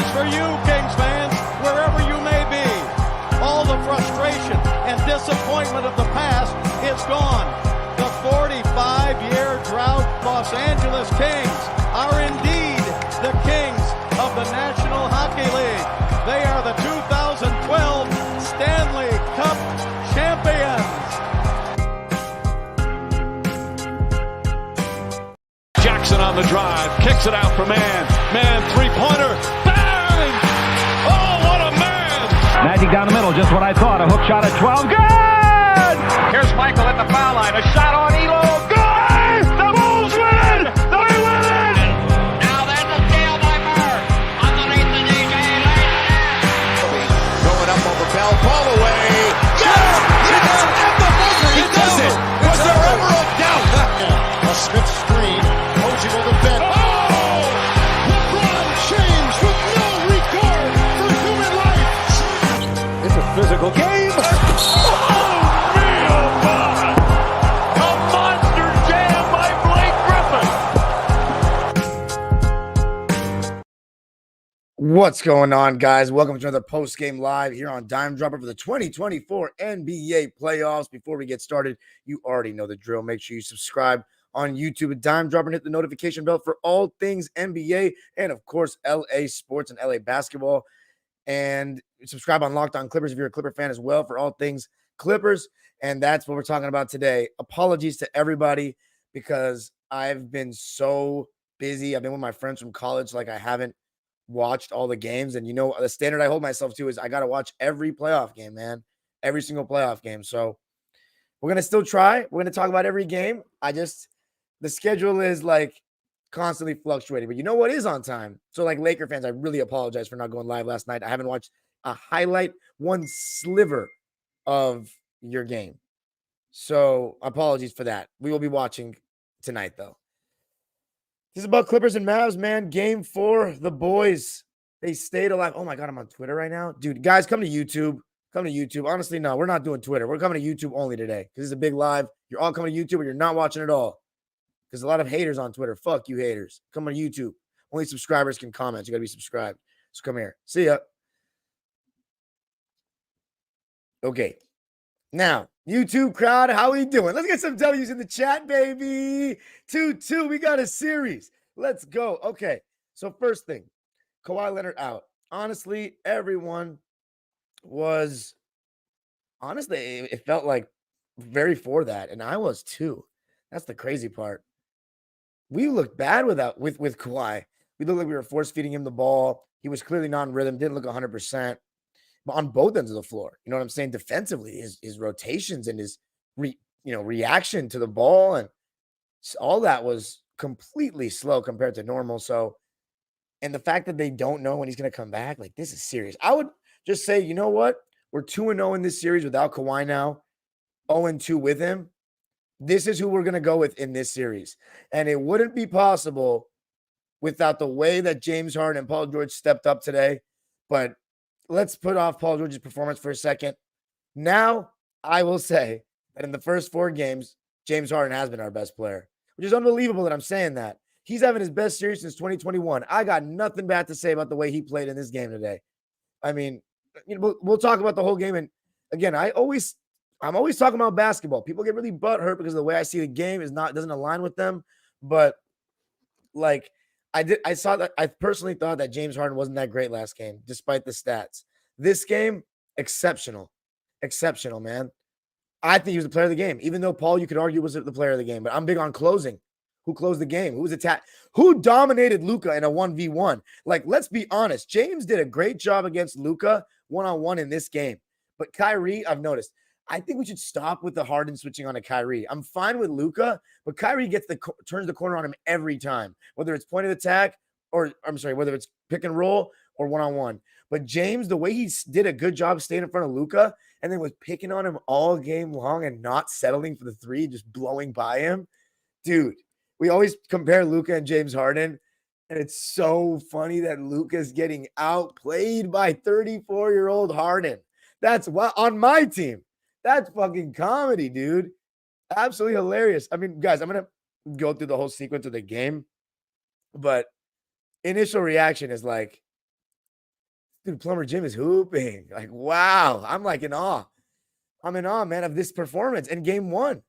is for you, Kings fans, wherever you may be. All the frustration and disappointment of the past is gone. The 45-year drought Los Angeles Kings are indeed the Kings of the National Hockey League. They are the 2012 Stanley Cup champions. Jackson on the drive, kicks it out for man. Man, three-pointer, bang! Oh, what a man! Magic down the middle, just what I thought. A hook shot at 12, good! Here's Michael at the foul line, a shot on Elo, Good! The Bulls win! They win it! Now there's a steal by Murr. Underneath the DJ, going up over Bell, ball away. Yes! Yes! At the buzzer, he does it! Was there ever a doubt? A Smith screen, Posey will defend. Oh! LeBron James with no regard for human life. It's a physical game. What's going on, guys? Welcome to another post-game live here on Dime Dropper for the 2024 NBA playoffs. Before we get started, you already know the drill. Make sure you subscribe on YouTube at Dime Dropper and hit the notification bell for all things NBA and, of course, LA sports and LA basketball. And subscribe on Locked On Clippers if you're a Clipper fan as well for all things Clippers. And that's what we're talking about today. Apologies to everybody because I've been so busy. I've been with my friends from college like I haven't watched all the games. And, you know, the standard I hold myself to is I got to watch every playoff game, man. Every single playoff game. So we're going to still try. We're going to talk about every game. The schedule is like constantly fluctuating, but you know what is on time? So like Laker fans, I really apologize for not going live last night. I haven't watched a highlight, one sliver of your game. So apologies for that. We will be watching tonight though. This is about Clippers and Mavs, man. Game 4, the boys, they stayed alive. Oh my God, I'm on Twitter right now. Dude, guys, come to YouTube. Come to YouTube. Honestly, no, we're not doing Twitter. We're coming to YouTube only today because it's a big live. You're all coming to YouTube or you're not watching at all. Because a lot of haters on Twitter. Fuck you haters. Come on YouTube. Only subscribers can comment. You got to be subscribed. So come here. See ya. Okay. Now, YouTube crowd, how we doing? Let's get some W's in the chat, baby. 2-2. We got a series. Let's go. Okay. So first thing, Kawhi Leonard out. Honestly, everyone was it felt like very for that. And I was too. That's the crazy part. We looked bad with Kawhi. We looked like we were force feeding him the ball. He was clearly not in rhythm, didn't look 100%. But on both ends of the floor, you know what I'm saying? Defensively, his rotations and his reaction to the ball and all that was completely slow compared to normal. So, and the fact that they don't know when he's going to come back, like this is serious. I would just say, you know what? We're 2-0 in this series without Kawhi now, 0-2 with him. This is who we're going to go with in this series. And it wouldn't be possible without the way that James Harden and Paul George stepped up today. But let's put off Paul George's performance for a second. Now, I will say that in the first 4 games, James Harden has been our best player, which is unbelievable that I'm saying that. He's having his best series since 2021. I got nothing bad to say about the way he played in this game today. I mean, we'll talk about the whole game. And again, I'm always talking about basketball. People get really butthurt because the way I see the game doesn't align with them. But like I personally thought that James Harden wasn't that great last game, despite the stats. This game, exceptional, man. I think he was the player of the game, even though Paul, you could argue, was the player of the game. But I'm big on closing. Who closed the game? Who was attacked? Who dominated Luka in a 1v1? Like, let's be honest. James did a great job against Luka one-on-one in this game. But Kyrie, I've noticed. I think we should stop with the Harden switching on to Kyrie. I'm fine with Luka, but Kyrie turns the corner on him every time, whether it's point of attack whether it's pick and roll or one-on-one. But James, the way he did a good job staying in front of Luka and then was picking on him all game long and not settling for the 3, just blowing by him. Dude, we always compare Luka and James Harden, and it's so funny that Luka's getting outplayed by 34-year-old Harden. That's what on my team. That's fucking comedy, dude. Absolutely hilarious. I mean, guys, I'm going to go through the whole sequence of the game, but initial reaction is like, Dude, Plumber Jim is hooping. Like, wow. I'm like in awe. I'm in awe, man, of this performance in game 1.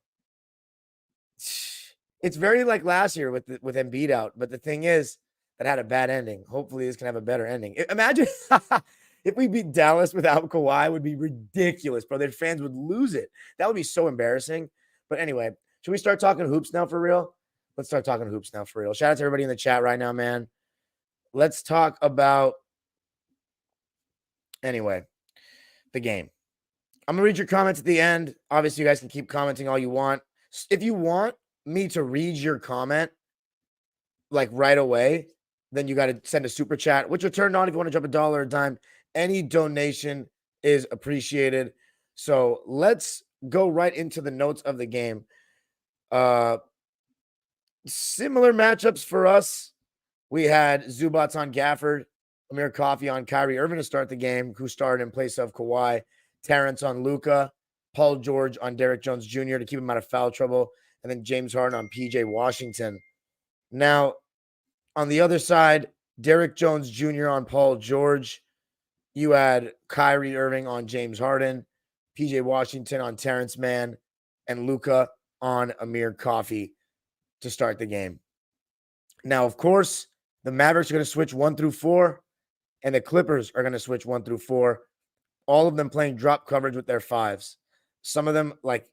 It's very like last year with Embiid out. But the thing is, that had a bad ending. Hopefully this can have a better ending. Imagine if we beat Dallas without Kawhi, would be ridiculous, bro. Their fans would lose it. That would be so embarrassing. But anyway, should we start talking hoops now for real? Let's start talking hoops now for real. Shout out to everybody in the chat right now, man. Let's talk about, anyway, the game. I'm going to read your comments at the end. Obviously, you guys can keep commenting all you want. If you want me to read your comment, like right away, then you got to send a super chat, which will turn on if you want to drop $1 or a dime. Any donation is appreciated. So let's go right into the notes of the game. Similar matchups for us. We had Zubats on Gafford, Amir Coffey on Kyrie Irving to start the game, who started in place of Kawhi, Terrence on Luka, Paul George on Derrick Jones Jr. to keep him out of foul trouble, and then James Harden on PJ Washington. Now, on the other side, Derrick Jones Jr. on Paul George. You had Kyrie Irving on James Harden, PJ Washington on Terrence Mann, and Luka on Amir Coffey to start the game. Now, of course, the Mavericks are going to switch 1 through 4, and the Clippers are going to switch 1 through 4. All of them playing drop coverage with their 5s. Some of them, like,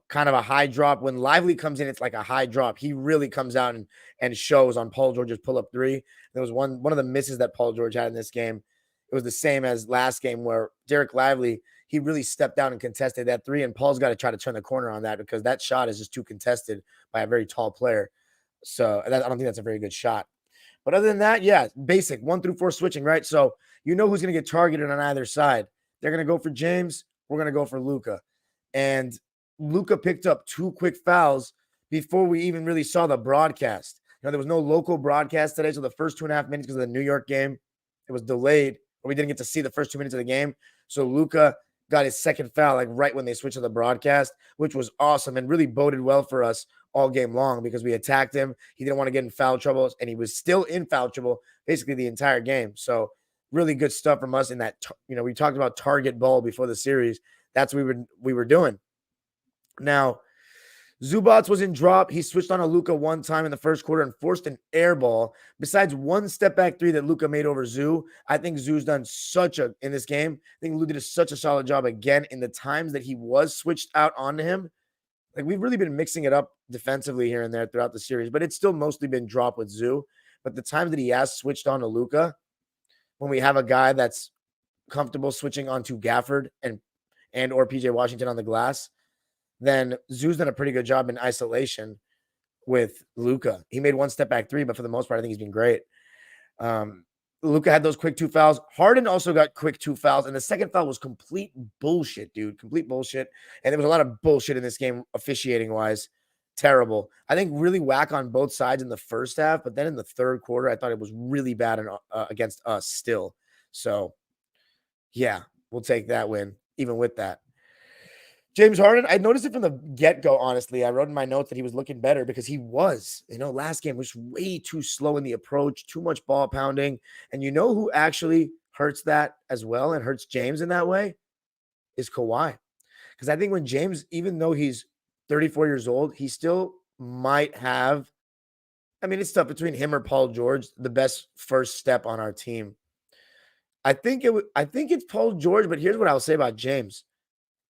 kind of a high drop. When Lively comes in, it's like a high drop. He really comes out and shows on Paul George's pull-up 3. There was one of the misses that Paul George had in this game. It was the same as last game where Derek Lively, he really stepped down and contested that 3, and Paul's got to try to turn the corner on that because that shot is just too contested by a very tall player. So I don't think that's a very good shot. But other than that, yeah, basic 1 through 4 switching, right? So you know who's going to get targeted on either side. They're going to go for James. We're going to go for Luka. And Luka picked up 2 quick fouls before we even really saw the broadcast. There was no local broadcast today, so the first 2.5 minutes because of the New York game, it was delayed, or we didn't get to see the first 2 minutes of the game. So Luka got his second foul like right when they switched to the broadcast, which was awesome and really boded well for us all game long because we attacked him. He didn't want to get in foul trouble, and he was still in foul trouble basically the entire game. So really good stuff from us in that. We talked about target ball before the series. That's what we were doing. Now, Zubats was in drop. He switched on a Luka one time in the first quarter and forced an air ball. Besides one step back 3 that Luka made over Zoo, I think Zoo's done in this game. I think Luka did such a solid job again in the times that he was switched out onto him. Like, we've really been mixing it up defensively here and there throughout the series, but it's still mostly been drop with Zoo. But the times that he has switched on to Luka, when we have a guy that's comfortable switching onto Gafford and or PJ Washington on the glass, then Zoo's done a pretty good job in isolation with Luka. He made 1 step back 3, but for the most part, I think he's been great. Luka had those quick 2 fouls. Harden also got quick 2 fouls, and the second foul was complete bullshit, dude. Complete bullshit. And there was a lot of bullshit in this game, officiating-wise. Terrible. I think really whack on both sides in the first half, but then in the third quarter, I thought it was really bad against us still. So, yeah, we'll take that win, even with that. James Harden, I noticed it from the get-go, honestly. I wrote in my notes that he was looking better because he was. Last game was way too slow in the approach, too much ball pounding. And you know who actually hurts that as well and hurts James in that way? Is Kawhi. Because I think when James, even though he's 34 years old, he still might have, it's tough between him or Paul George, the best first step on our team. I think it's Paul George, but here's what I'll say about James.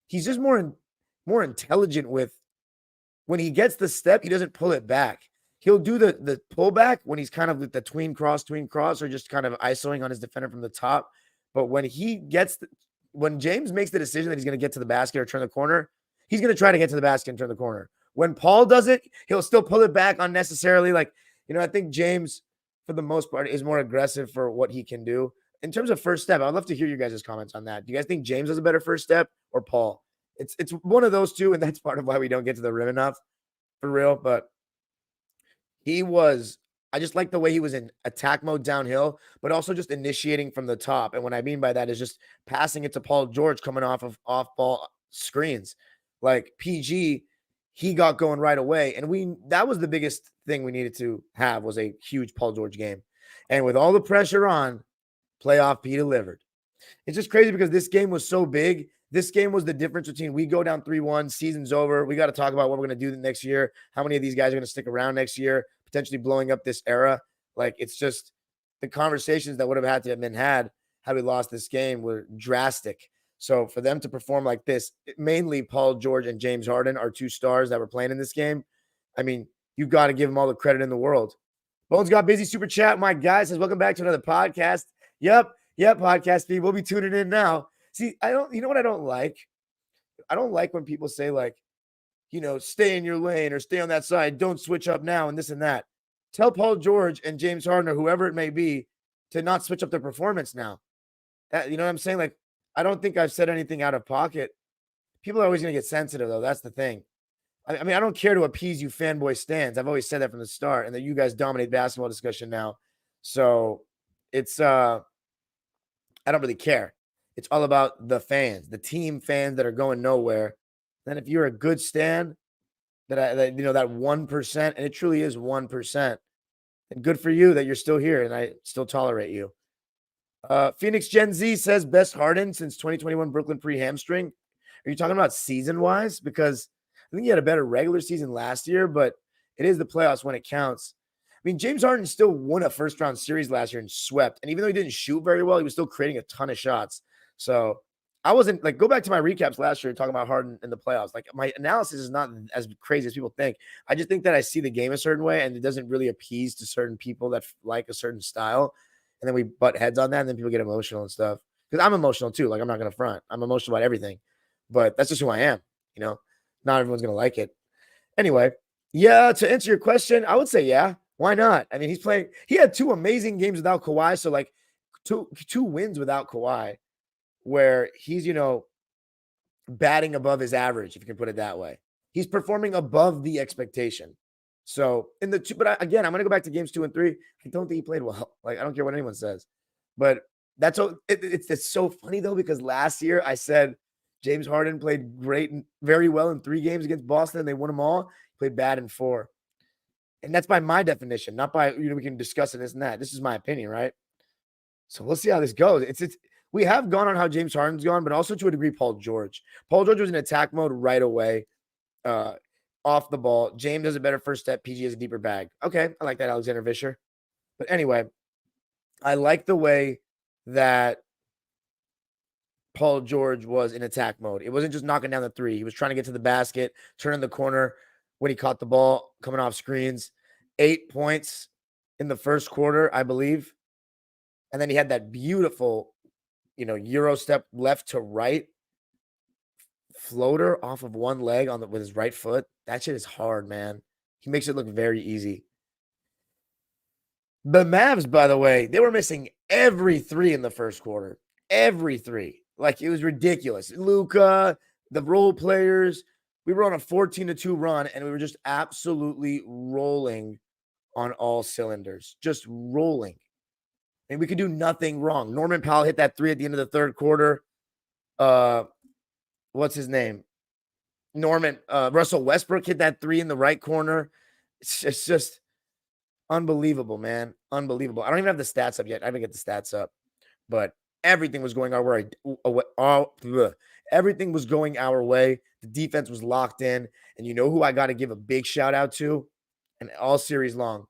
He's just more intelligent with when he gets the step, he doesn't pull it back. He'll do the pullback when he's kind of with the tween cross, or just kind of isoing on his defender from the top. But when when James makes the decision that he's going to get to the basket or turn the corner, he's going to try to get to the basket and turn the corner. When Paul does it, he'll still pull it back unnecessarily. I think James, for the most part, is more aggressive for what he can do. In terms of first step, I'd love to hear you guys' comments on that. Do you guys think James has a better first step or Paul? It's one of those two, and that's part of why we don't get to the rim enough, for real. But I just like the way he was in attack mode downhill, but also just initiating from the top. And what I mean by that is just passing it to Paul George coming off of off-ball screens. Like PG, he got going right away. And that was the biggest thing we needed to have, was a huge Paul George game. And with all the pressure on, playoff P delivered. It's just crazy because this game was so big. This game was the difference between we go down 3-1, season's over. We got to talk about what we're going to do the next year. How many of these guys are going to stick around next year, potentially blowing up this era. Like, it's just the conversations that would have had to have been had we lost this game were drastic. So for them to perform like this, mainly Paul George and James Harden are two stars that were playing in this game. I mean, you got to give them all the credit in the world. Bones got busy super chat. My guy says, welcome back to another podcast. Yep, podcast feed. We'll be tuning in now. See, you know what I don't like? I don't like when people say, like, you know, stay in your lane or stay on that side. Don't switch up now and this and that. Tell Paul George and James Harden or whoever it may be to not switch up their performance now. You know what I'm saying? Like, I don't think I've said anything out of pocket. People are always going to get sensitive, though. That's the thing. I mean, I don't care to appease you fanboy stands. I've always said that from the start, and that you guys dominate basketball discussion now. So it's I don't really care. It's all about the fans, the team fans that are going nowhere. Then if you're a good stan, that you know, that 1%, and it truly is 1%, and good for you that you're still here and I still tolerate you. Phoenix Gen Z says best Harden since 2021 Brooklyn pre-hamstring. Are you talking about season-wise? Because I think he had a better regular season last year, but it is the playoffs when it counts. I mean, James Harden still won a first-round series last year and swept. And even though he didn't shoot very well, he was still creating a ton of shots. So I wasn't like, go back to my recaps last year talking about Harden in the playoffs. Like, my analysis is not as crazy as people think. I just think that I see the game a certain way and it doesn't really appease to certain people that like a certain style. And then we butt heads on that, and then people get emotional and stuff. Because I'm emotional too. Like, I'm not going to front. I'm emotional about everything. But that's just who I am. You know, not everyone's going to like it. Anyway, yeah, to answer your question, I would say yeah. Why not? I mean, he had 2 amazing games without Kawhi. So, like, two wins without Kawhi where he's, you know, batting above his average, if you can put it that way. He's performing above the expectation. So again, I'm going to go back to games 2 and 3. I don't think he played well. Like, I don't care what anyone says, but that's it's so funny though, because last year I said James Harden played great and very well in 3 games against Boston. And they won them all. He played bad in 4. And that's by my definition, not by, you know, we can discuss it, this and that. This is my opinion, right? So we'll see how this goes. We have gone on how James Harden's gone, but also to a degree, Paul George. Paul George was in attack mode right away. Off the ball. James has a better first step. PG has a deeper bag. Okay, I like that, Alexander Vischer. But anyway, I like the way that Paul George was in attack mode. It wasn't just knocking down the 3. He was trying to get to the basket, turning the corner when he caught the ball, coming off screens. 8 points in the first quarter, I believe. And then he had that beautiful, you know, Euro step left to right floater off of one leg with his right foot. That shit is hard, man. He makes it look very easy. The Mavs, by the way, they were missing every 3 in the first quarter. Every 3. Like, it was ridiculous. Luka, the role players, we were on a 14-2 run, and we were just absolutely rolling on all cylinders. Just rolling. And we could do nothing wrong. Norman Powell hit that 3 at the end of the third quarter. What's his name? Russell Westbrook hit that 3 in the right corner. It's just unbelievable, man. Unbelievable. I don't even have the stats up yet. I haven't get the stats up, but everything was going our way. Everything was going our way. The defense was locked in. And you know who I got to give a big shout out to? And all series long,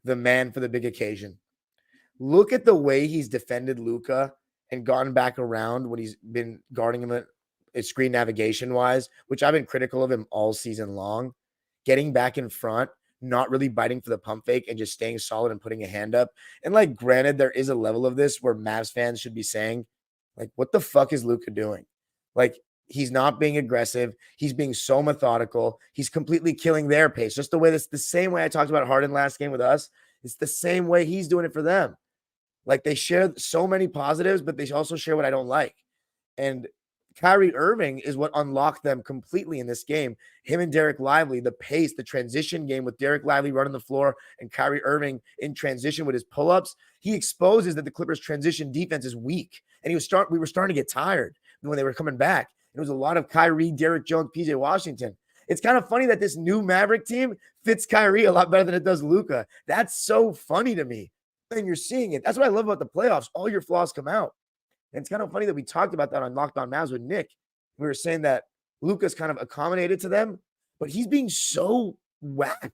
the man for the big occasion. Look at the way he's defended Luka and gotten back around when he's been guarding him at screen navigation wise, which I've been critical of him all season long. Getting back in front, not really biting for the pump fake and just staying solid and putting a hand up. And like, granted, there is a level of this where Mavs fans should be saying, like, what the fuck is Luka doing? Like, he's not being aggressive. He's being so methodical. He's completely killing their pace. Just the way the same way I talked about Harden last game with us. It's the same way he's doing it for them. Like, they share so many positives, but they also share what I don't like. And Kyrie Irving is what unlocked them completely in this game. Him and Derek Lively, the pace, the transition game with Derek Lively running the floor and Kyrie Irving in transition with his pull-ups. He exposes that the Clippers' transition defense is weak. And we were starting to get tired when they were coming back. It was a lot of Kyrie, Derek Jones, PJ Washington. It's kind of funny that this new Maverick team fits Kyrie a lot better than it does Luka. That's so funny to me. And you're seeing it. That's what I love about the playoffs. All your flaws come out. And it's kind of funny that we talked about that on Locked On Mavs with Nick. We were saying that Luka's kind of accommodated to them, but he's being so whack.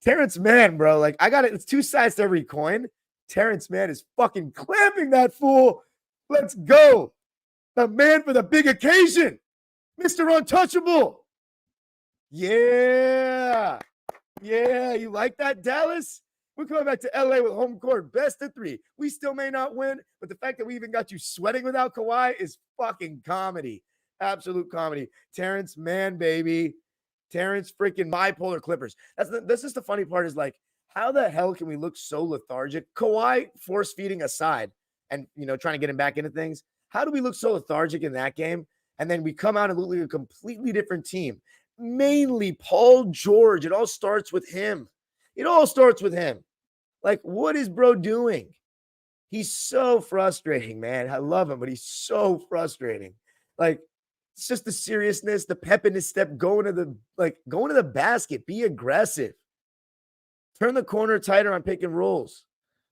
Terrence Mann, bro. Like, I got it. It's two sides to every coin. Terrence Mann is fucking clamping that fool. Let's go. The man for the big occasion. Mr. Untouchable. Yeah. Yeah. You like that, Dallas? We're coming back to LA with home court, best of 3. We still may not win, but the fact that we even got you sweating without Kawhi is fucking comedy. Absolute comedy. Terrence Mann, baby. Terrence freaking bipolar Clippers. That's just the funny part is like, how the hell can we look so lethargic? Kawhi force feeding aside and, trying to get him back into things. How do we look so lethargic in that game? And then we come out and look like a completely different team. Mainly Paul George. It all starts with him. Like, what is bro doing? He's so frustrating, man. I love him, but he's so frustrating. Like, it's just the seriousness, the pep in his step, going to the basket, be aggressive. Turn the corner tighter on pick and rolls.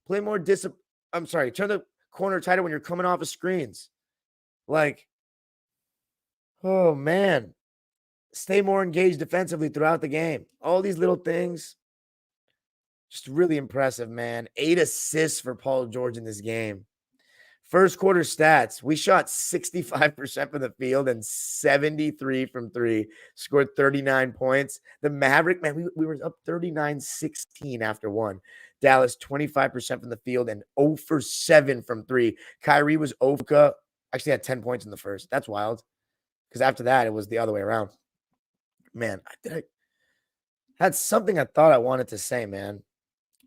Play more turn the corner tighter when you're coming off of screens. Like, oh man. Stay more engaged defensively throughout the game. All these little things. Just really impressive, man. 8 assists for Paul George in this game. First quarter stats. We shot 65% from the field and 73 from 3. Scored 39 points. The Maverick, man, we were up 39-16 after 1. Dallas, 25% from the field and 0 for 7 from 3. Kyrie was 0 for, actually had 10 points in the first. That's wild. Because after that, it was the other way around. Man, I had something I thought I wanted to say, man.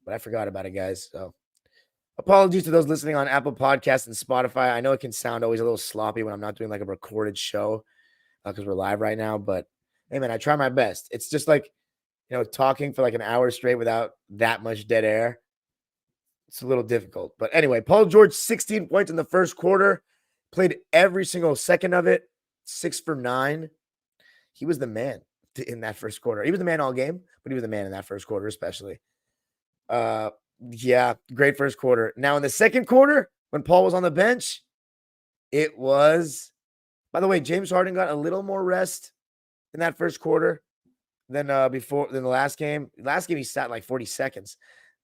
But I forgot about it, guys. So apologies to those listening on Apple Podcasts and Spotify. I know it can sound always a little sloppy when I'm not doing like a recorded show because we're live right now. But hey, man, I try my best. It's just like, talking for like an hour straight without that much dead air. It's a little difficult. But anyway, Paul George, 16 points in the first quarter. Played every single second of it. 6 for 9. He was the man in that first quarter. He was the man all game, but he was the man in that first quarter especially. Yeah, great first quarter. Now in the second quarter, when Paul was on the bench, it was, by the way, James Harden got a little more rest in that first quarter than the last game. Last game he sat like 40 seconds.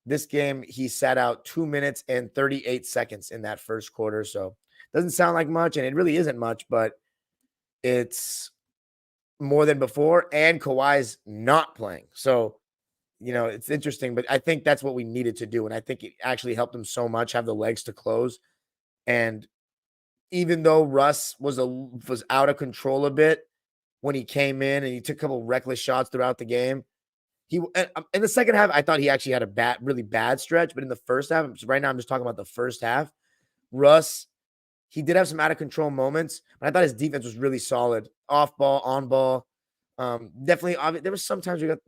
This game he sat out 2 minutes and 38 seconds in that first quarter. So doesn't sound like much, and it really isn't much, but it's more than before. And Kawhi's not playing, so it's interesting, but I think that's what we needed to do. And I think it actually helped him so much, have the legs to close. And even though Russ was out of control a bit when he came in and he took a couple reckless shots throughout the game, in the second half, I thought he actually had a really bad stretch. But in the first half, right now I'm just talking about the first half, Russ, he did have some out of control moments, but I thought his defense was really solid. Off ball, on ball. Definitely, there was sometimes we got,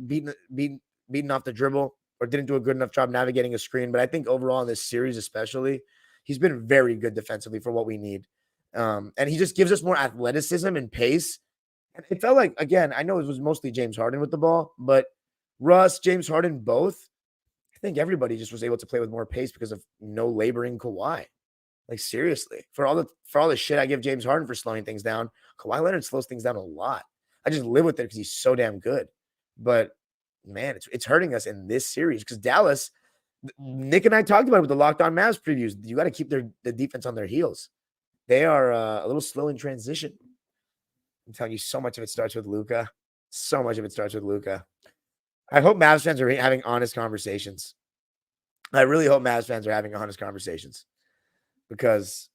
beaten off the dribble or didn't do a good enough job navigating a screen. But I think overall in this series, especially, he's been very good defensively for what we need. And he just gives us more athleticism and pace. And it felt like, again, I know it was mostly James Harden with the ball, but Russ, James Harden, both, I think everybody just was able to play with more pace because of no laboring Kawhi. Like, seriously, for all the shit I give James Harden for slowing things down, Kawhi Leonard slows things down a lot. I just live with it because he's so damn good. But man, it's hurting us in this series because Dallas, Nick and I talked about it with the Locked On Mavs previews. You got to keep the defense on their heels. They are a little slow in transition. I'm telling you, so much of it starts with Luka. So much of it starts with Luka. I hope Mavs fans are having honest conversations. I really hope Mavs fans are having honest conversations because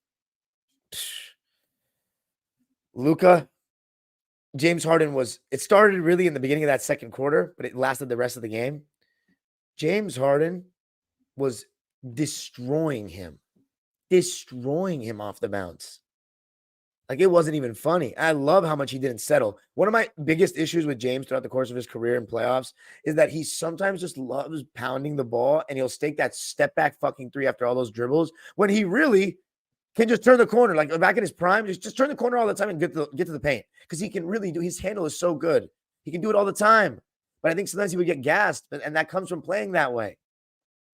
Luka, James Harden it started really in the beginning of that second quarter, but it lasted the rest of the game. James Harden was destroying him off the bounce. Like, it wasn't even funny. I love how much he didn't settle. One of my biggest issues with James throughout the course of his career in playoffs is that he sometimes just loves pounding the ball, and he'll stake that step back fucking 3 after all those dribbles when he really can just turn the corner. Like, back in his prime, just turn the corner all the time and get to the paint, because he can really do. His handle is so good. He can do it all the time. But I think sometimes he would get gassed, and that comes from playing that way.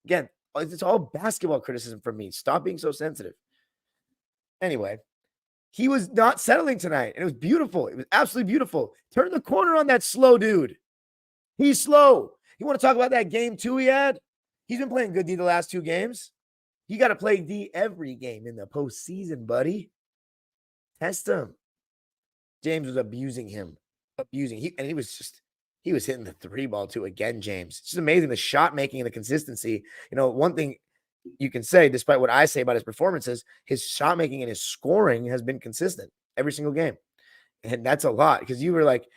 Again, it's all basketball criticism from me. Stop being so sensitive. Anyway, he was not settling tonight, and it was beautiful. It was absolutely beautiful. Turn the corner on that slow dude. He's slow. You want to talk about that game 2 he had? He's been playing good D the last 2 games. You got to play D every game in the postseason, buddy. Test him. James was abusing him. He was hitting the 3 ball too again, James. It's just amazing, the shot making and the consistency. You know, one thing you can say, despite what I say about his performances, his shot making and his scoring has been consistent every single game. And that's a lot, because you were like,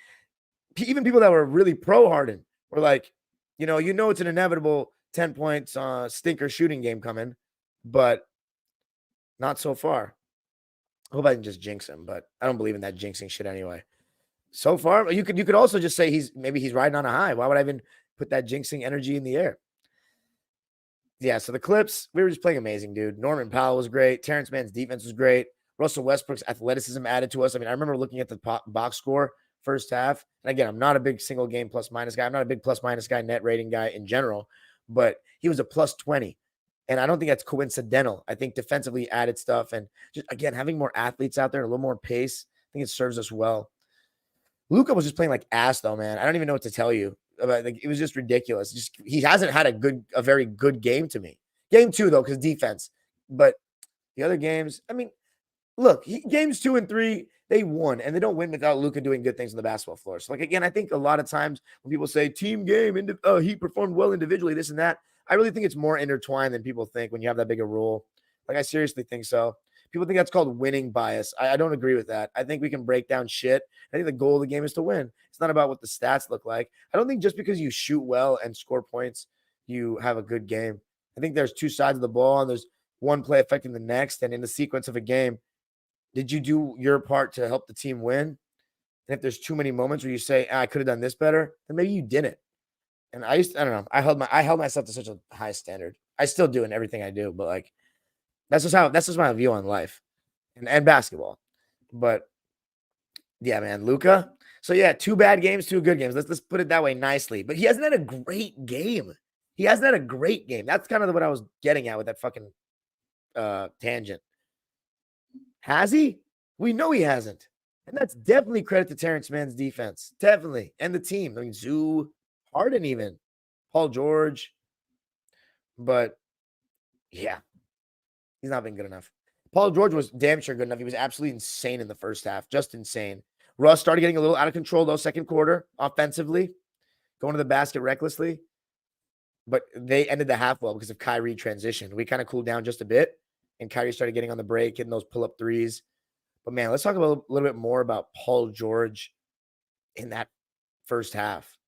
even people that were really pro Harden were like, you know it's an inevitable 10 points stinker shooting game coming, but not so far. I hope I can just jinx him, but I don't believe in that jinxing shit anyway. So far, you could also just say he's riding on a high. Why would I even put that jinxing energy in the air? Yeah, so the Clips, we were just playing amazing, dude. Norman Powell was great. Terrence Mann's defense was great. Russell Westbrook's athleticism added to us. I mean, I remember looking at the box score first half. And again, I'm not a big single game plus minus guy. I'm not a big plus minus guy, net rating guy in general, but he was a plus 20. And I don't think that's coincidental. I think defensively added stuff. And just, again, having more athletes out there, a little more pace, I think it serves us well. Luka was just playing like ass, though, man. I don't even know what to tell you about. Like, it was just ridiculous. Just he hasn't had a very good game to me. Game 2, though, because defense. But the other games, I mean, look, games 2 and 3, they won, and they don't win without Luka doing good things on the basketball floor. So, like, again, I think a lot of times when people say team game, he performed well individually, this and that, I really think it's more intertwined than people think when you have that big a rule. Like, I seriously think so. People think that's called winning bias. I don't agree with that. I think we can break down shit. I think the goal of the game is to win. It's not about what the stats look like. I don't think just because you shoot well and score points, you have a good game. I think there's 2 sides of the ball, and there's one play affecting the next. And in the sequence of a game, did you do your part to help the team win? And if there's too many moments where you say, I could have done this better, then maybe you didn't. And I don't know. I held myself to such a high standard. I still do in everything I do, but like, that's just my view on life and basketball. But yeah, man, Luka. So yeah, 2 bad games, 2 good games. Let's put it that way nicely. But he hasn't had a great game. That's kind of what I was getting at with that fucking tangent. Has he? We know he hasn't. And that's definitely credit to Terrence Mann's defense. Definitely. And the team. I mean, Zoo, Harden even, Paul George. But yeah, he's not been good enough. Paul George was damn sure good enough. He was absolutely insane in the first half. Just insane. Russ started getting a little out of control, though, second quarter, offensively, going to the basket recklessly. But they ended the half well because of Kyrie transition. We kind of cooled down just a bit, and Kyrie started getting on the break, hitting those pull-up threes. But, man, let's talk about a little bit more about Paul George in that first half.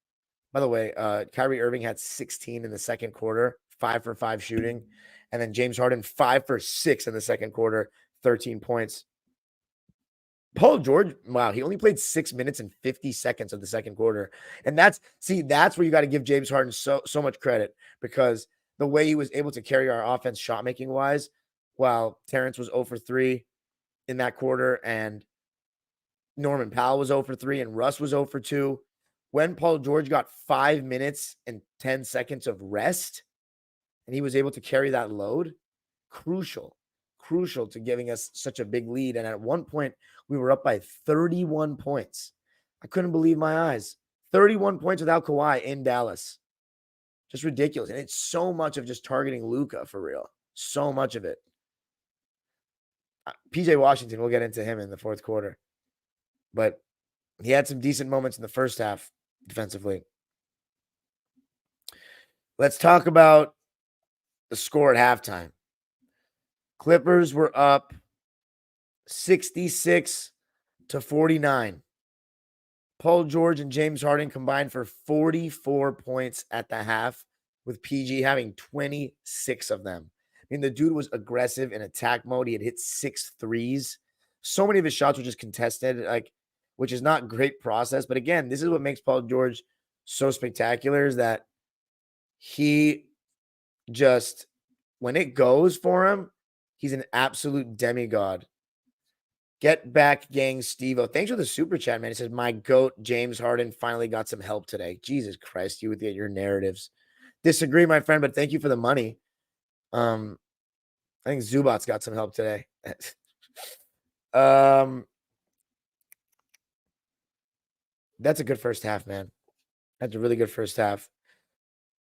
By the way, Kyrie Irving had 16 in the second quarter, 5 for 5 shooting. And then James Harden, 5 for 6 in the second quarter, 13 points. Paul George, wow, he only played 6 minutes and 50 seconds of the second quarter. And that's where you got to give James Harden so much credit, because the way he was able to carry our offense shot-making wise, while Terrence was 0 for 3 in that quarter, and Norman Powell was 0 for 3, and Russ was 0 for 2. When Paul George got 5 minutes and 10 seconds of rest, and he was able to carry that load, crucial to giving us such a big lead. And at one point, we were up by 31 points. I couldn't believe my eyes. 31 points without Kawhi in Dallas. Just ridiculous. And it's so much of just targeting Luka for real. So much of it. PJ Washington, we'll get into him in the fourth quarter. But he had some decent moments in the first half defensively. Let's talk about the score at halftime. Clippers were up 66-49. Paul George and James Harden combined for 44 points at the half, with PG having 26 of them. I mean, the dude was aggressive in attack mode. He had hit 6 threes. So many of his shots were just contested, like, which is not great process. But again, this is what makes Paul George so spectacular, is that he just, when it goes for him, he's an absolute demigod. Get back, gang, Steve-O. Thanks for the super chat, man. He says, my GOAT, James Harden, finally got some help today. Jesus Christ, you with your narratives. Disagree, my friend, but thank you for the money. I think Zubats got some help today. That's a good first half, man. That's a really good first half.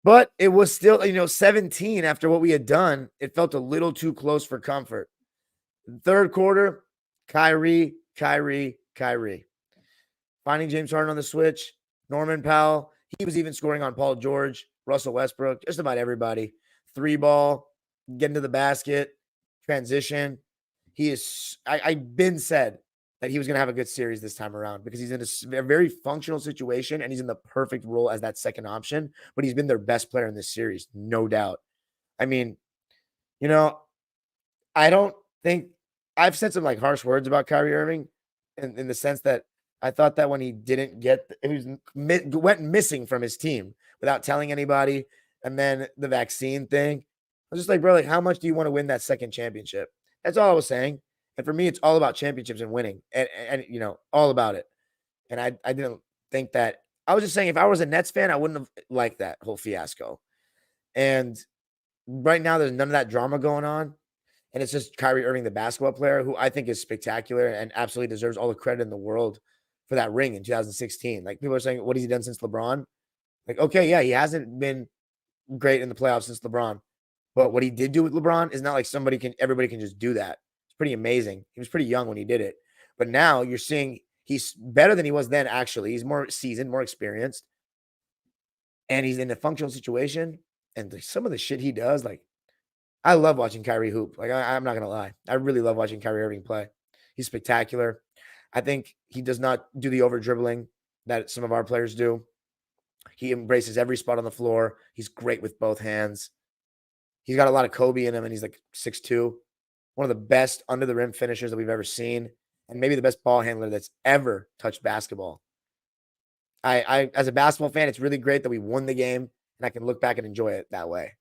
But it was still, 17 after what we had done. It felt a little too close for comfort. Third quarter, Kyrie. Finding James Harden on the switch, Norman Powell. He was even scoring on Paul George, Russell Westbrook, just about everybody. 3-ball, getting to the basket, transition. I've been said that he was going to have a good series this time around because he's in a very functional situation and he's in the perfect role as that second option, but he's been their best player in this series, no doubt. I mean, I don't think I've said some like harsh words about Kyrie Irving in the sense that I thought that when he didn't went missing from his team without telling anybody, and then the vaccine thing, I was just like, bro, like, how much do you want to win that second championship? That's all I was saying. And for me, it's all about championships and winning, and all about it. And I didn't think that. I was just saying, if I was a Nets fan, I wouldn't have liked that whole fiasco. And right now, there's none of that drama going on. And it's just Kyrie Irving, the basketball player, who I think is spectacular and absolutely deserves all the credit in the world for that ring in 2016. Like, people are saying, what has he done since LeBron? Like, okay, yeah, he hasn't been great in the playoffs since LeBron. But what he did do with LeBron is not like everybody can just do that. It's pretty amazing. He was pretty young when he did it. But now you're seeing he's better than he was then, actually. He's more seasoned, more experienced. And he's in a functional situation. And some of the shit he does, like, I love watching Kyrie hoop. Like, I'm not going to lie. I really love watching Kyrie Irving play. He's spectacular. I think he does not do the over dribbling that some of our players do. He embraces every spot on the floor. He's great with both hands. He's got a lot of Kobe in him, and he's like 6'2". One of the best under the rim finishers that we've ever seen, and maybe the best ball handler that's ever touched basketball. I as a basketball fan, it's really great that we won the game, and I can look back and enjoy it that way.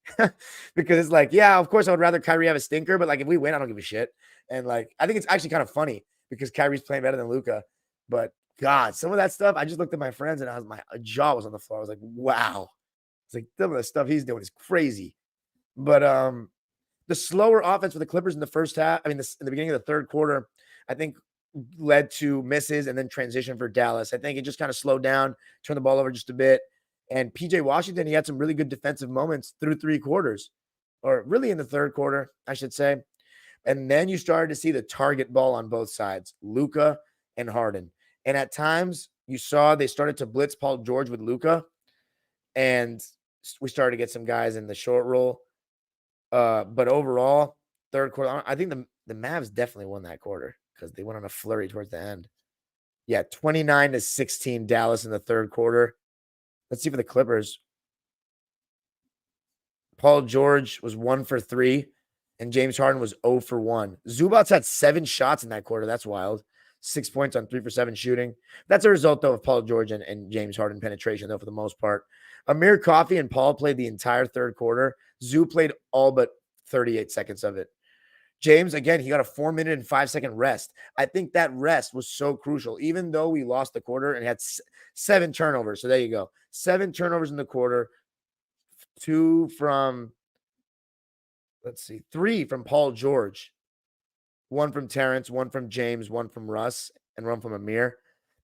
Because it's like, yeah, of course I would rather Kyrie have a stinker, but like if we win, I don't give a shit. And like, I think it's actually kind of funny because Kyrie's playing better than Luka. But God, some of that stuff, I just looked at my friends and my jaw was on the floor. I was like, wow. It's like some of the stuff he's doing is crazy. But the slower offense for the Clippers in the first half, in the beginning of the third quarter, I think led to misses and then transition for Dallas. I think it just kind of slowed down, turned the ball over just a bit. And PJ Washington, he had some really good defensive moments through 3 quarters, or really in the third quarter, I should say. And then you started to see the target ball on both sides, Luka and Harden. And at times you saw they started to blitz Paul George with Luka, and we started to get some guys in the short roll. But overall, third quarter, I think the Mavs definitely won that quarter because they went on a flurry towards the end. Yeah, 29-16 Dallas in the third quarter. Let's see for the Clippers. Paul George was 1 for 3, and James Harden was 0 for 1. Zubats had 7 shots in that quarter. That's wild. 6 points on 3 for 7 shooting. That's a result, though, of Paul George and James Harden penetration, though, for the most part. Amir Coffey and Paul played the entire third quarter. Zoo played all but 38 seconds of it. James, again, he got a 4-minute and 5-second rest. I think that rest was so crucial, even though we lost the quarter and had 7 turnovers. So there you go. 7 turnovers in the quarter. 3 from Paul George. 1 from Terrence, 1 from James, 1 from Russ, and 1 from Amir.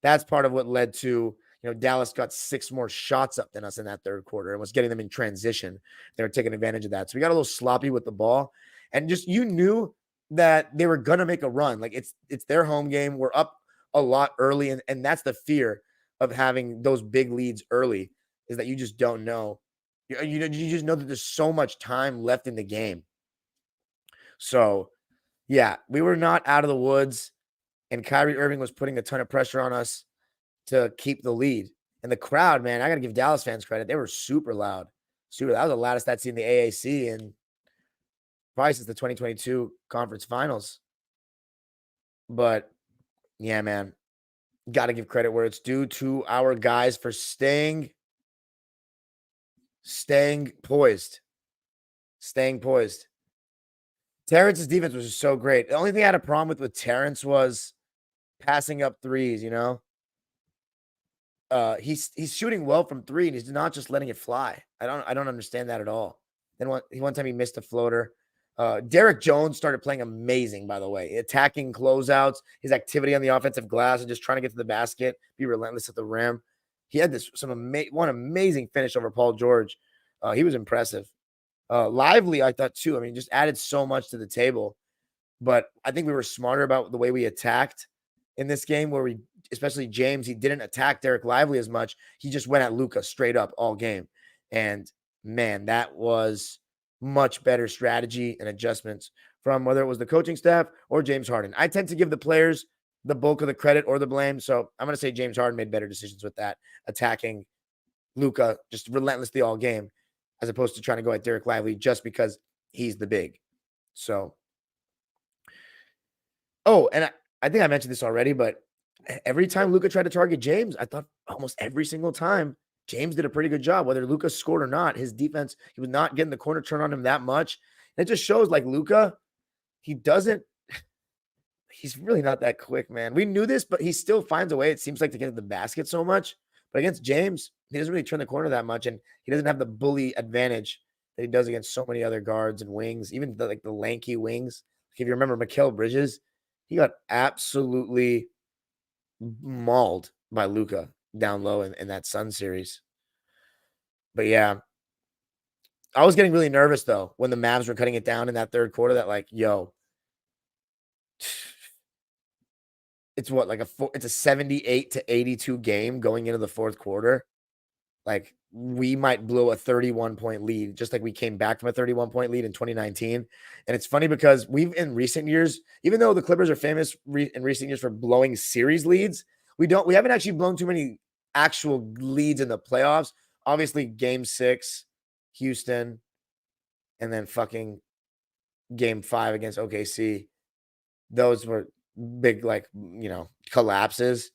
That's part of what led to, Dallas got 6 more shots up than us in that third quarter and was getting them in transition. They were taking advantage of that. So we got a little sloppy with the ball. And just, you knew that they were going to make a run. Like, it's their home game. We're up a lot early. And that's the fear of having those big leads early, is that you just don't know. You just know that there's so much time left in the game. So, yeah, we were not out of the woods. And Kyrie Irving was putting a ton of pressure on us to keep the lead. And the crowd, man, I got to give Dallas fans credit. They were super loud. That was the loudest I'd seen the AAC in probably since the 2022 conference finals. But yeah, man, got to give credit where it's due to our guys for staying poised. Terrence's defense was just so great. The only thing I had a problem with Terrence was passing up threes, He's shooting well from 3, and he's not just letting it fly. I don't understand that at all. Then one time he missed a floater. Derek Jones started playing amazing, by the way, attacking closeouts, his activity on the offensive glass, and just trying to get to the basket, be relentless at the rim. He had one amazing finish over Paul George. He was impressive. Lively, I thought too. I mean, just added so much to the table. But I think we were smarter about the way we attacked in this game, where especially James, he didn't attack Derek Lively as much. He just went at Luka straight up all game. And man, that was much better strategy and adjustments from whether it was the coaching staff or James Harden. I tend to give the players the bulk of the credit or the blame. So I'm going to say James Harden made better decisions with that, attacking Luka just relentlessly all game, as opposed to trying to go at Derek Lively just because he's the big. So, and I think I mentioned this already, but every time Luka tried to target James, I thought almost every single time James did a pretty good job, whether Luka scored or not. His defense, he was not getting the corner turn on him that much. And it just shows like Luka, he's really not that quick, man. We knew this, but he still finds a way, it seems like, to get to the basket so much. But against James, he doesn't really turn the corner that much, and he doesn't have the bully advantage that he does against so many other guards and wings, even the lanky wings. Like if you remember Mikal Bridges, he got absolutely mauled by Luka down low in that Sun series. But yeah, I was getting really nervous though when the Mavs were cutting it down in that third quarter. That it's what, it's a 78-82 game going into the fourth quarter. Like we might blow a 31-point lead, just like we came back from a 31-point lead in 2019. And it's funny because we've in recent years, even though the Clippers are famous in recent years for blowing series leads, we haven't actually blown too many actual leads in the playoffs. Obviously, Game 6, Houston, and then fucking Game 5 against OKC. Those were big, collapses.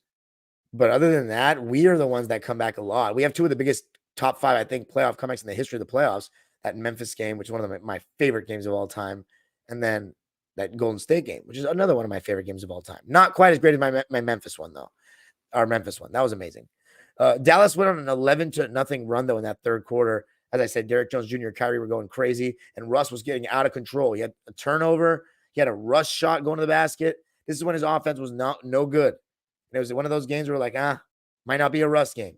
But other than that, we are the ones that come back a lot. We have two of the biggest top 5, I think, playoff comebacks in the history of the playoffs. That Memphis game, which is one of my favorite games of all time. And then that Golden State game, which is another one of my favorite games of all time. Not quite as great as my Memphis one, though. Our Memphis one. That was amazing. Dallas went on an 11-0 run, though, in that third quarter. As I said, Derek Jones Jr. and Kyrie were going crazy, and Russ was getting out of control. He had a turnover. He had a rush shot going to the basket. This is when his offense was no good. And it was one of those games where we're like, might not be a Russ game.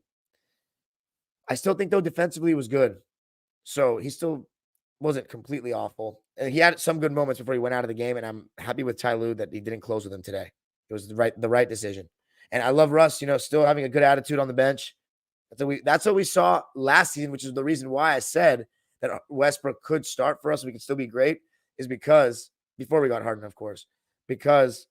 I still think, though, defensively he was good. So he still wasn't completely awful. And he had some good moments before he went out of the game, and I'm happy with Ty Lue that he didn't close with him today. It was the right decision. And I love Russ, still having a good attitude on the bench. That's what we saw last season, which is the reason why I said that Westbrook could start for us. We could still be great, is because, before we got Harden, of course, because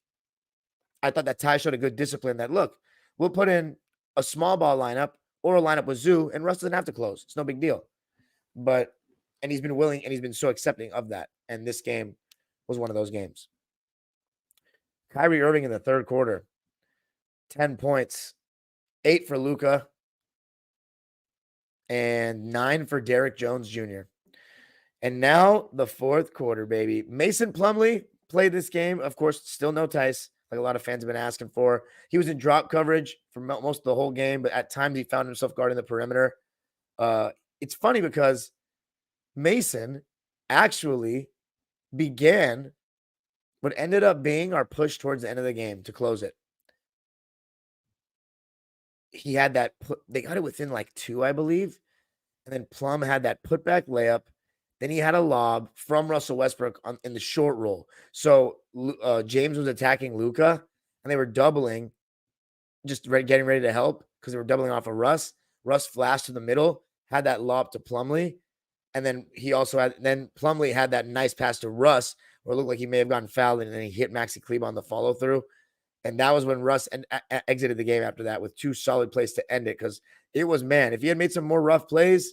I thought that Ty showed a good discipline that, look, we'll put in a small ball lineup or a lineup with Zoo, and Russ doesn't have to close. It's no big deal. And he's been willing, and he's been so accepting of that. And this game was one of those games. Kyrie Irving in the third quarter, 10 points, 8 for Luka, and 9 for Derek Jones Jr. And now the fourth quarter, baby. Mason Plumlee played this game. Of course, still no Tice, like a lot of fans have been asking for. He was in drop coverage for most of the whole game, but at times he found himself guarding the perimeter. It's funny because Mason actually began what ended up being our push towards the end of the game to close it. He had that they got it within 2, I believe. And then Plum had that putback layup. Then he had a lob from Russell Westbrook in the short roll. So James was attacking Luka, and they were doubling, just getting ready to help because they were doubling off of Russ. Russ flashed to the middle, had that lob to Plumlee. And then Plumlee had that nice pass to Russ where it looked like he may have gotten fouled, and then he hit Maxi Kleber on the follow through. And that was when Russ exited the game after that with 2 solid plays to end it, because it was, man, if he had made some more rough plays,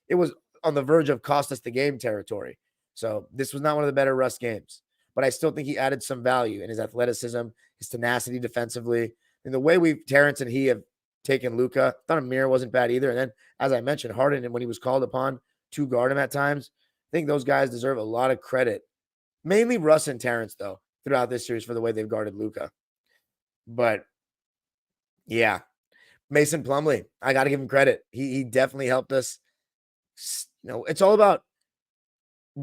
it was on the verge of cost us the game territory. So this was not one of the better Russ games. But I still think he added some value in his athleticism, his tenacity defensively, and the way Terrence and he have taken Luka. Thought Amir wasn't bad either. And then, as I mentioned, Harden, when he was called upon to guard him at times, I think those guys deserve a lot of credit. Mainly Russ and Terrence, though, throughout this series for the way they've guarded Luka. But yeah, Mason Plumlee, I got to give him credit. He definitely helped us. It's all about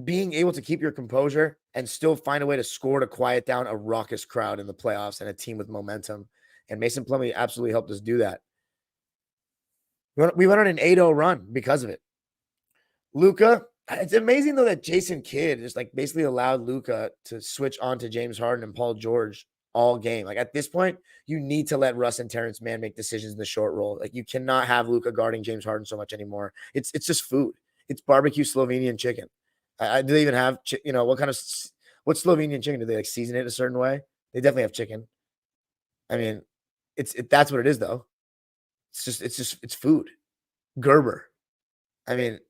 being able to keep your composure and still find a way to score to quiet down a raucous crowd in the playoffs and a team with momentum. And Mason Plumlee absolutely helped us do that. We went on an 8-0 run because of it. Luka, it's amazing though that Jason Kidd just like basically allowed Luka to switch on to James Harden and Paul George all game. Like at this point, you need to let Russ and Terrence Mann make decisions in the short roll. Like you cannot have Luka guarding James Harden so much anymore. It's just food. It's barbecue Slovenian chicken. Do they even have, what Slovenian chicken? Do they like season it a certain way? They definitely have chicken. I mean, that's what it is though. It's food. Gerber. I mean,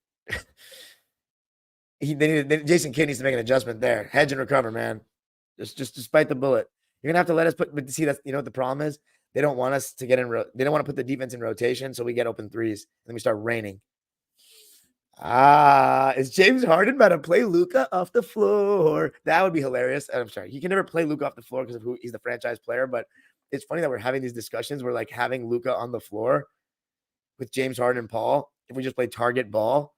Jason Kidd needs to make an adjustment there. Hedge and recover, man. Just despite the bullet. You're gonna have to let us but see that's what the problem is. They don't want us to get in. They don't want to put the defense in rotation, so we get open threes and then we start raining. Is James Harden about to play Luka off the floor? That would be hilarious. I'm sorry, he can never play Luka off the floor because of who he's the franchise player. But it's funny that we're having these discussions. We're like having Luka on the floor with James Harden and Paul. If we just play target ball